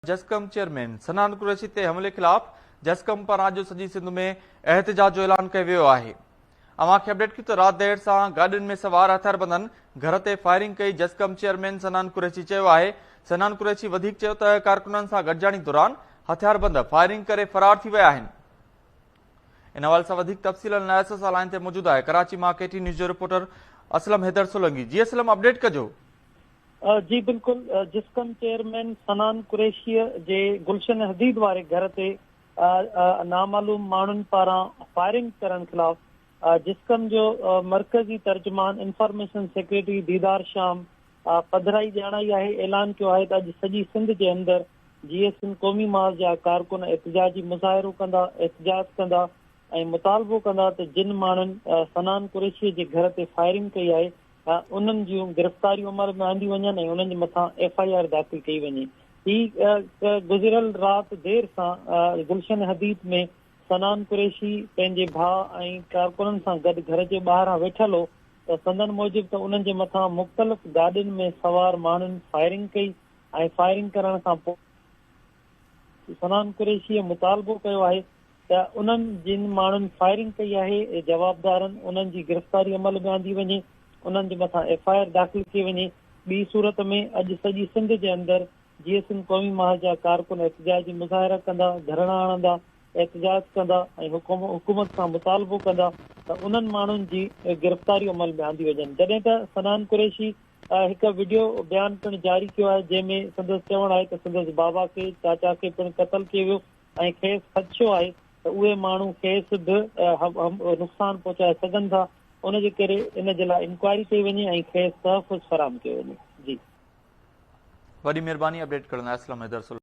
जस्कम chairman सनान कुरैशी ते हमले खिलाफ जस्कम पारां अॼु सॼी सिंध में एहतिजाज जो ऐलान कयो वियो आहे। अव्हांखे अपडेट कयूं त राति देर सां गाॾियुनि में सवार हथियारबंदनि घर ते फायरिंग कई। जस्कम चेयरमैन सनान कुरैशी चयो आहे। सनान कुरैशी वधीक चयो त कारकुननि सां गॾिजाणी दौरान हथियारबंद फायरिंग करे फरार थी विया आहिनि। इन हवाले सां वधीक तफ़सील एसएस लाइन ते मौजूद आहे कराची मां केटी न्यूज़ जो रिपोर्टर असलम हैदर सोलंकी। जी असलम, अपडेट कजो। जी बिल्कुल, जिस्कम चेयरमैन सनान कुरैशी जे गुलशन हदीद वारे घर ते नामालूम माण्हुनि पारां फायरिंग करण खिलाफ जिस्कम जो मरकज़ी तर्जुमान इंफॉर्मेशन सेक्रेटरी दीदार शाम पधराई ॼाणाई आहे। ऐलान कयो आहे त अॼु सॼी सिंध जे अंदरि GSN क़ौमी महल जा कारकुन एहतिजाजी मुज़ाहिरो कंदा, एहतिजाज कंदा ऐं मुतालबो कंदा त जिन माण्हुनि सनान कुरैशी जे घर ते फायरिंग कई आहे उन्हनि जूं गिरफ़्तारियूं अमल में आंदियूं वञनि ऐं उन्हनि जे मथां FIR दाख़िल कई वञे। ही गुज़िरियल राति देर सां गुलशन हदीद में सनान कुरैशी पंहिंजे भाउ ऐं कारकुननि सां गॾु घर जे ॿाहिरां वेठल हो त संदन मूजिबि त उन्हनि जे मथां मुख़्तलिफ़ गाॾियुनि में सवार माण्हुनि फायरिंग कई ऐं फायरिंग करण खां पोइ सनान कुरैशीअ मुतालबो कयो आहे त उन्हनि जिन माण्हुनि फायरिंग कई आहे जवाबदारनि उन्हनि जी गिरफ़्तारी अमल में आंदी वञे, उन्हनि जे मथां FIR दाख़िल कई वञे। ॿी सूरत में अॼु सॼी सिंध जे अंदरि GSN क़ौमी महल जा कारकुन एहतिजाजी मुज़ाहिरा कंदा, धरणा हणंदा, एहतिजाज कंदा ऐं हुकूमत सां मुतालबो कंदा त उन्हनि माण्हुनि जी गिरफ़्तारी अमल में आंदी वञनि। जॾहिं त सनान कुरैशी हिकु वीडियो बयान पिणु जारी कयो आहे जंहिंमें संदसि चवणु आहे त संदसि बाबा खे चाचा खे पिणु क़तल कयो वियो ऐं खेसि ख़दशो आहे त उहे माण्हू खेसि बि नुक़सानु पहुचाए सघनि था। उनजे करे इन जे लाइ इंक्वायरी कई वञे ऐं खेसि तहफ़ुज़ फराहम कयो वञे। जी, वॾी महिरबानी अपडेट करण लाइ असलम हैदर।